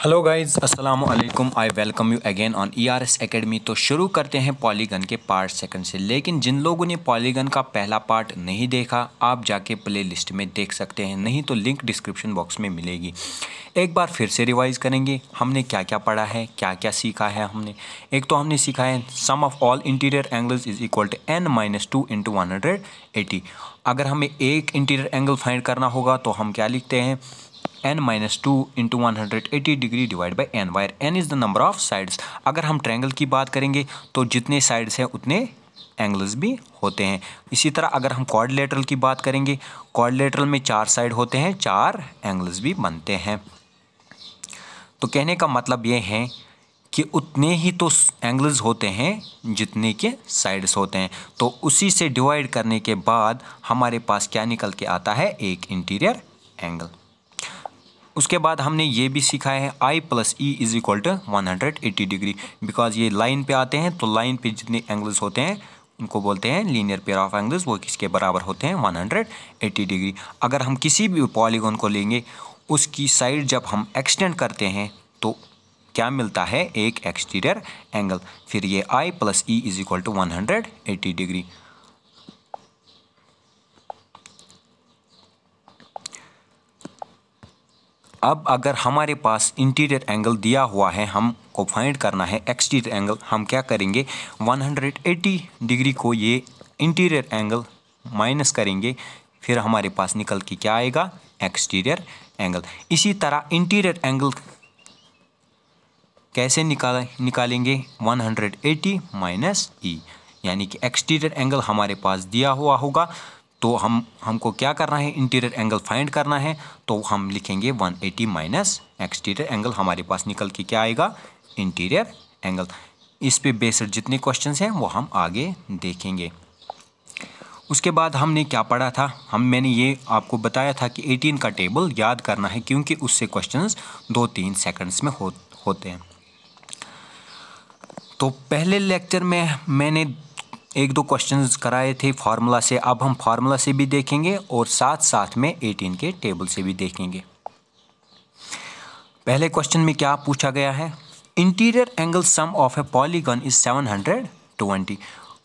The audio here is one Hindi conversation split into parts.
हेलो गाइस, अस्सलाम वालेकुम। I welcome you again on ERS academy. तो शुरू करते हैं पॉलीगन के पार्ट सेकंड से। लेकिन जिन लोगों ने पॉलीगन का पहला पार्ट नहीं देखा, आप जाके प्ले लिस्ट में देख सकते हैं, नहीं तो लिंक डिस्क्रिप्शन बॉक्स में मिलेगी। एक बार फिर से रिवाइज़ करेंगे हमने क्या क्या पढ़ा है, क्या क्या सीखा है हमने। एक तो हमने सीखा है sum of all interior angles is equal to n-2 into 180। अगर हमें एक इंटीरियर एंगल फाइंड करना होगा तो हम क्या लिखते हैं, n-2 into 180 degree divide by n, wire n is the number of sides. अगर हम ट्रायंगल की बात करेंगे तो जितने साइड्स हैं उतने एंगल्स भी होते हैं। इसी तरह अगर हम क्वाड्रिलेटरल की बात करेंगे, क्वाड्रिलेटरल में 4 साइड होते हैं, 4 एंगल्स भी बनते हैं। तो कहने का मतलब ये है कि उतने ही तो एंगल्स होते हैं जितने के साइड्स होते हैं। तो उसी से डिवाइड करने के बाद हमारे पास क्या निकल के आता है, एक इंटीरियर एंगल। उसके बाद हमने ये भी सीखा है I + E is equal to 180 degree. Because ये लाइन पे आते हैं तो लाइन पे जितने एंगल्स होते हैं उनको बोलते हैं लीनियर पेयर ऑफ एंगल्स, वो किसके बराबर होते हैं, 180 डिग्री। अगर हम किसी भी पॉलीगॉन को लेंगे, उसकी साइड जब हम एक्सटेंड करते हैं तो क्या मिलता है, एक एक्सटीरियर एंगल। फिर ये I + E is equal to 180 degree. अब अगर हमारे पास इंटीरियर एंगल दिया हुआ है, हमको फाइंड करना है एक्सटीरियर एंगल, हम क्या करेंगे, 180 डिग्री को ये इंटीरियर एंगल माइनस करेंगे, फिर हमारे पास निकल के क्या आएगा, एक्सटीरियर एंगल। इसी तरह इंटीरियर एंगल कैसे निकालेंगे, 180 माइनस E, यानी कि एक्सटीरियर एंगल हमारे पास दिया हुआ होगा तो हमको क्या करना है, इंटीरियर एंगल फाइंड करना है, तो हम लिखेंगे 180 माइनस एक्सटीरियर एंगल, हमारे पास निकल के क्या आएगा, इंटीरियर एंगल। इस पे बेस्ड जितने क्वेश्चंस हैं वो हम आगे देखेंगे। उसके बाद हमने क्या पढ़ा था, मैंने ये आपको बताया था कि 18 का टेबल याद करना है, क्योंकि उससे क्वेश्चंस 2-3 सेकंड्स में होते हैं। तो पहले लेक्चर में मैंने 1-2 क्वेश्चंस कराए थे फार्मूला से। अब हम फार्मूला से भी देखेंगे और साथ साथ में 18 के टेबल से भी देखेंगे। पहले क्वेश्चन में क्या पूछा गया है, interior angle sum of a polygon is 720,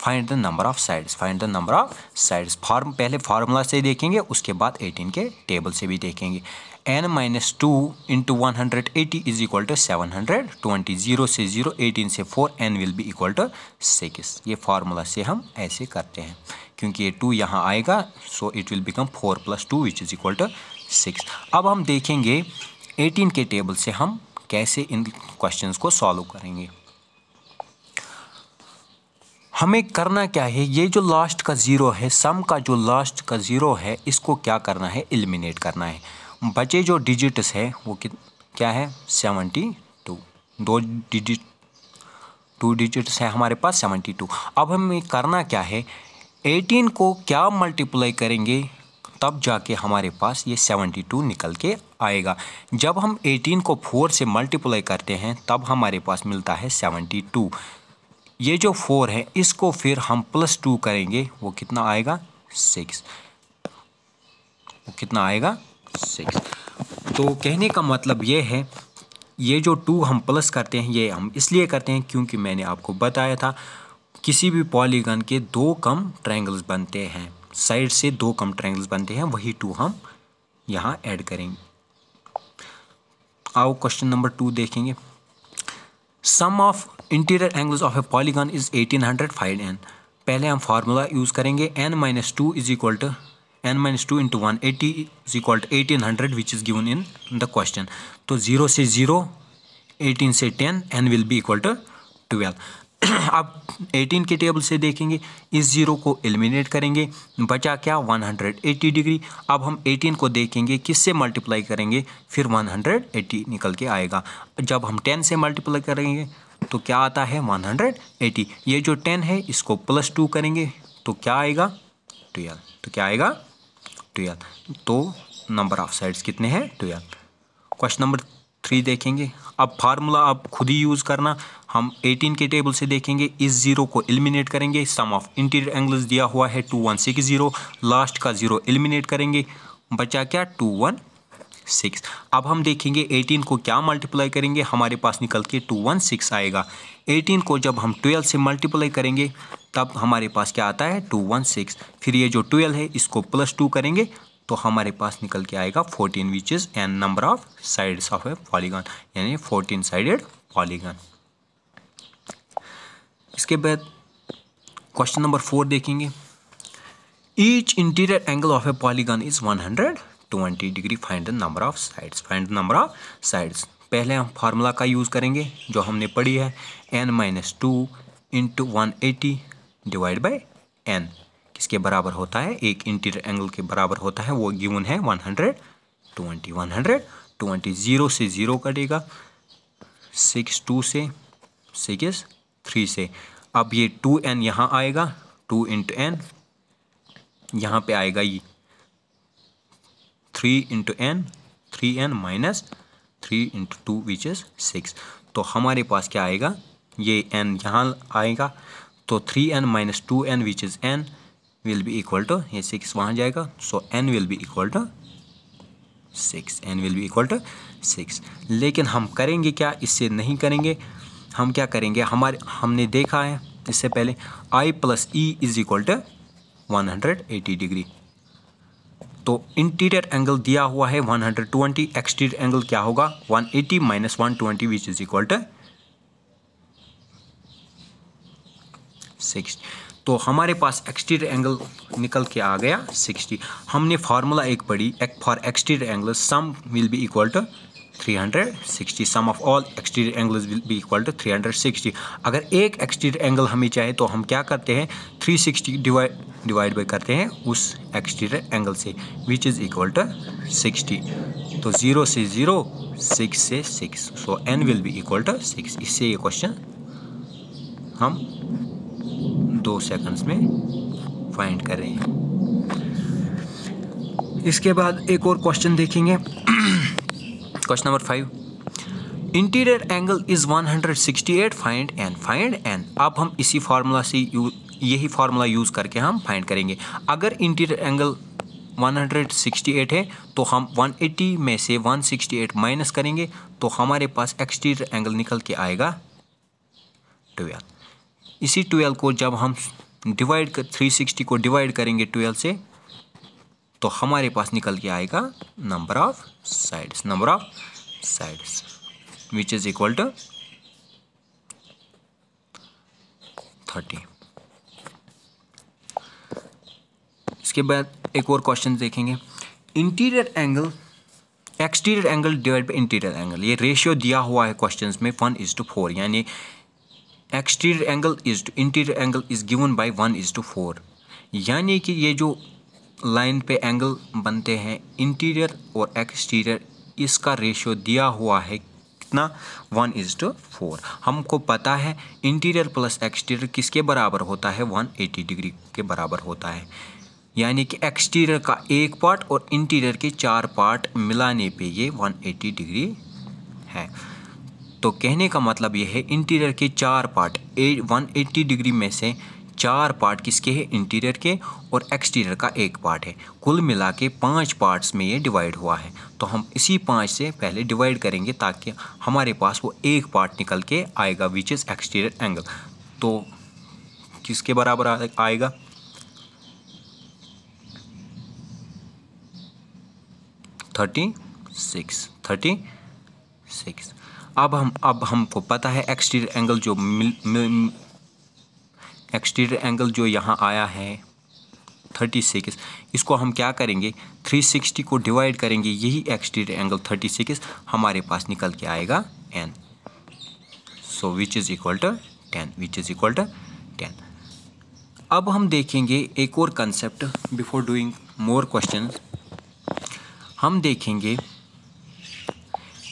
find the number of sides, find the number of sides. पहले फार्मूला से देखेंगे, उसके बाद 18 के टेबल से भी देखेंगे। n-2 into 180 is equal to 720, 0 से 0, 18 से 4, n will be equal to 6। ये फार्मूला से हम ऐसे करते हैं, क्योंकि ये 2 यहाँ आएगा, so it will become 4 + 2 which is equal to 6। अब हम देखेंगे 18 के टेबल से हम कैसे इन क्वेश्चंस को सॉल्व करेंगे। हमें करना क्या है, ये जो लास्ट का 0 है, सम का जो लास्ट का 0 है, इसको क्या करना है, एलिमिनेट करना है। बचे जो डिजिट्स है वो क्या है, 72। 2 डिजिट्स है हमारे पास, 72। अब हमें करना क्या है, 18 को क्या मल्टीप्लाई करेंगे तब जाके हमारे पास ये 72 निकल के आएगा। जब हम 18 को 4 से मल्टीप्लाई करते हैं तब हमारे पास मिलता है 72। ये जो 4 है इसको फिर हम +2 करेंगे, वो कितना आएगा, 6। वो कितना आएगा, 6। तो कहने का मतलब ये है, ये जो 2 हम प्लस करते हैं, ये हम इसलिए करते हैं क्योंकि मैंने आपको बताया था किसी भी पॉलीगन के 2 कम ट्रायंगल्स बनते हैं, साइड से 2 कम ट्रायंगल्स बनते हैं, वही 2 हम यहाँ ऐड करेंगे। आओ क्वेश्चन नंबर 2 देखेंगे। Sum of interior angles of a polygon is 1800, find n। पहले हम फार्मूला यूज़ करेंगे, n-2 is equal to n-2 into 180 is equal to 1800 which is given in the question. तो 0 से 0, 18 से 10, n will be equal to 12। अब 18 के टेबल से देखेंगे, इस 0 को एलिमिनेट करेंगे, बचा क्या, 180 डिग्री। अब हम 18 को देखेंगे किससे मल्टीप्लाई करेंगे, फिर 180 निकल के आएगा। जब हम 10 से मल्टीप्लाई करेंगे तो क्या आता है, 180। ये जो 10 है इसको +2 करेंगे तो क्या आएगा, 12। तो क्या आएगा, 12। तो नंबर ऑफ साइड्स कितने हैं, 12। क्वेश्चन नंबर 3 देखेंगे। अब फार्मूला आप खुद ही यूज़ करना, हम 18 के टेबल से देखेंगे, इस 0 को एलिमिनेट करेंगे, सम ऑफ इंटीरियर एंगल्स दिया हुआ है 2160, लास्ट का 0 एलिमिनेट करेंगे, बचा क्या, 21 6। अब हम देखेंगे 18 को क्या मल्टीप्लाई करेंगे, हमारे पास निकल के 216 आएगा। 18 को जब हम 12 से मल्टीप्लाई करेंगे तब हमारे पास क्या आता है 216। फिर ये जो 12 है इसको +2 करेंगे तो हमारे पास निकल के आएगा 14 विच is n number of sides of A polygon, यानी 14 साइडेड पॉलीगन। इसके बाद क्वेश्चन नंबर 4 देखेंगे। Each interior angle of A polygon is 120 degree, find the number of sides. Find the number of sides. पहले हम फार्मूला का यूज़ करेंगे जो हमने पढ़ी है, n-2 into 180 divide by n किसके बराबर होता है, एक इंटीरियर एंगल के बराबर होता है, वो गिवन है 120। 120 0 से 0 कटेगा, 6 2 से 6 3 से। अब ये 2n यहाँ आएगा, 2 इंटू n, यहाँ पे आएगा ये 3 into n, 3n minus 3 into 2 which is 6। तो हमारे पास क्या आएगा, ये n यहाँ आएगा तो 3n minus 2n which is n will be equal to, ये 6 वहाँ जाएगा, सो n will be equal to 6। n will be equal to 6। लेकिन हम करेंगे क्या, इससे नहीं करेंगे, हम क्या करेंगे, हमने देखा है इससे पहले I plus E is equal to 180 degree. तो इंटीरियर एंगल दिया हुआ है 120, एक्सटीरियर एंगल क्या होगा 180 minus 120 which is equal to 6। तो हमारे पास एक्सटीरियर एंगल निकल के आ गया 60। हमने फार्मूला एक पढ़ी, for exterior angle sum will be equal to 360, sum of all exterior angles will be equal to 360। अगर एक एक्सटीरियर एंगल हमें चाहे तो हम क्या करते हैं, 360 डिवाइड बाई करते हैं उस एक्सटीरियर एंगल से, विच इज़ इक्वल टू 60। तो 0 से 0, 6 से 6, so n will be equal to 6। इससे ये क्वेश्चन हम 2 सेकंड्स में फाइंड कर रहे हैं। इसके बाद एक और क्वेश्चन देखेंगे, question number 5। Interior angle is 168, find n। अब हम इसी फार्मूला से यही फार्मूला यूज़ करके हम फाइंड करेंगे। अगर इंटीरियर एंगल 168 है तो हम 180 में से 168 माइनस करेंगे तो हमारे पास एक्सटीरियर एंगल निकल के आएगा 12। इसी 12 को जब हम 360 को डिवाइड करेंगे 12 से तो हमारे पास निकल के आएगा number of sides which is equal to 30। इसके बाद एक और क्वेश्चन देखेंगे, interior angle exterior angle divide by interior angle, ये रेशियो दिया हुआ है क्वेश्चंस में 1:4, यानी exterior angle is to interior angle is given by 1:4, यानी कि ये जो लाइन पे एंगल बनते हैं इंटीरियर और एक्सटीरियर, इसका रेशियो दिया हुआ है कितना 1:4। हमको पता है इंटीरियर प्लस एक्सटीरियर किसके बराबर होता है 180 डिग्री के बराबर होता है, यानी कि एक्सटीरियर का एक पार्ट और इंटीरियर के 4 पार्ट मिलाने पे ये 180 डिग्री है। तो कहने का मतलब ये है इंटीरियर के 4 पार्ट 180 डिग्री में से 4 पार्ट किसके हैं इंटीरियर के, और एक्सटीरियर का एक पार्ट है, कुल मिला के 5 पार्ट्स में ये डिवाइड हुआ है। तो हम इसी 5 से पहले डिवाइड करेंगे ताकि हमारे पास वो एक पार्ट निकल के आएगा विच इज़ एक्सटीरियर एंगल। तो किसके बराबर आएगा 36। अब हमको पता है एक्सटीरियर एंगल जो यहाँ आया है 36, इसको हम क्या करेंगे 360 को डिवाइड करेंगे, यही एक्सटीरियर एंगल 36 हमारे पास निकल के आएगा n, so which is equal to 10। अब हम देखेंगे एक और concept before doing more question. हम देखेंगे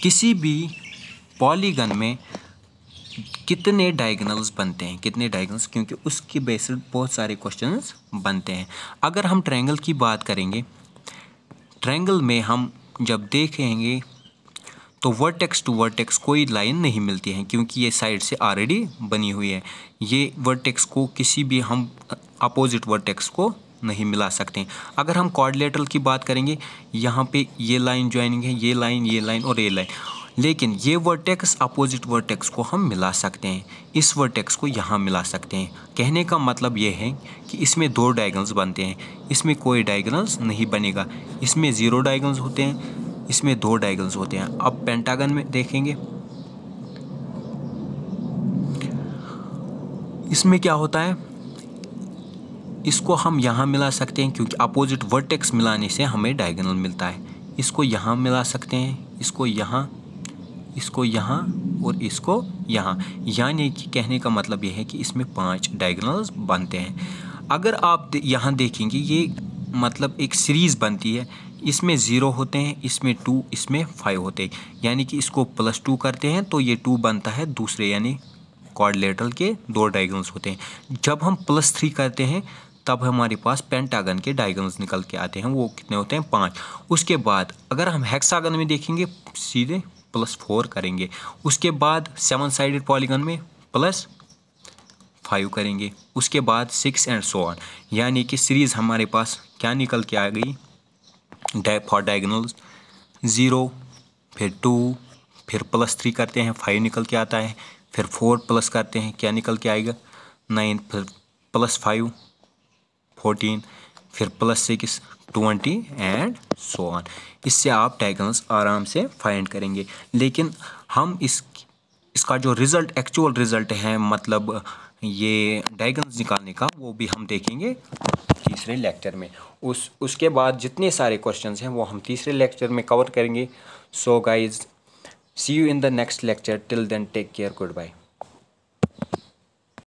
किसी भी पॉलीगन में कितने डायगोनल्स बनते हैं, क्योंकि उसके बेसिस बहुत सारे क्वेश्चंस बनते हैं। अगर हम ट्रायंगल की बात करेंगे, ट्रायंगल में हम जब देखेंगे तो वर्टेक्स टू वर्टेक्स कोई लाइन नहीं मिलती है, क्योंकि ये साइड से ऑलरेडी बनी हुई है। ये वर्टेक्स को किसी भी हम अपोजिट वर्टेक्स को नहीं मिला सकते हैं। अगर हम क्वाड्रिलेटरल की बात करेंगे, यहाँ पे ये लाइन ज्वाइनिंग है, ये लाइन और ये लाइन, लेकिन ये वर्टेक्स अपोजिट वर्टेक्स को हम मिला सकते हैं, इस वर्टेक्स को यहाँ मिला सकते हैं। कहने का मतलब ये है कि इसमें 2 डायगोनल्स बनते हैं, इसमें कोई डायगोनल्स नहीं बनेगा। इसमें 0 डायगोनल्स होते हैं, इसमें 2 डायगोनल्स होते हैं। अब पेंटागन में देखेंगे, इसमें क्या होता है, इसको हम यहाँ मिला सकते हैं क्योंकि अपोजिट वर्टेक्स मिलाने से हमें डायगोनल मिलता है। इसको यहाँ मिला सकते हैं, इसको यहाँ और इसको यहाँ, यानी कि कहने का मतलब ये है कि इसमें 5 डायगोनल्स बनते हैं। अगर आप यहाँ देखेंगे, ये मतलब एक सीरीज़ बनती है, इसमें 0 होते हैं, इसमें 2, इसमें 5 होते हैं, यानी कि इसको +2 करते हैं तो ये 2 बनता है दूसरे, यानी क्वाड्रिलेटरल के 2 डायगोनल्स होते हैं। जब हम +3 करते हैं तब हमारे पास पेंटागन के डायगोनल्स निकल के आते हैं, वो कितने होते हैं, 5। उसके बाद अगर हम हेक्सागन में देखेंगे, सीधे +4 करेंगे। उसके बाद 7 साइडेड पॉलीगन में +5 करेंगे। उसके बाद 6 एंड सो ऑन, यानी कि सीरीज़ हमारे पास क्या निकल के आ गई, फॉर डायगोनल्स 0, फिर 2, फिर +3 करते हैं 5 निकल के आता है, फिर 4 प्लस करते हैं क्या निकल के आएगा 9, फिर +5 14, फिर +6 20 एंड सो ऑन। इससे आप डायगोनल्स आराम से फाइंड करेंगे। लेकिन हम इसका जो रिज़ल्ट, एक्चुअल रिज़ल्ट है, मतलब ये डायगोनल्स निकालने का, वो भी हम देखेंगे तीसरे लेक्चर में। उसके बाद जितने सारे क्वेश्चंस हैं वो हम तीसरे लेक्चर में कवर करेंगे। So guys, see you in the next lecture. Till then take care, good bye.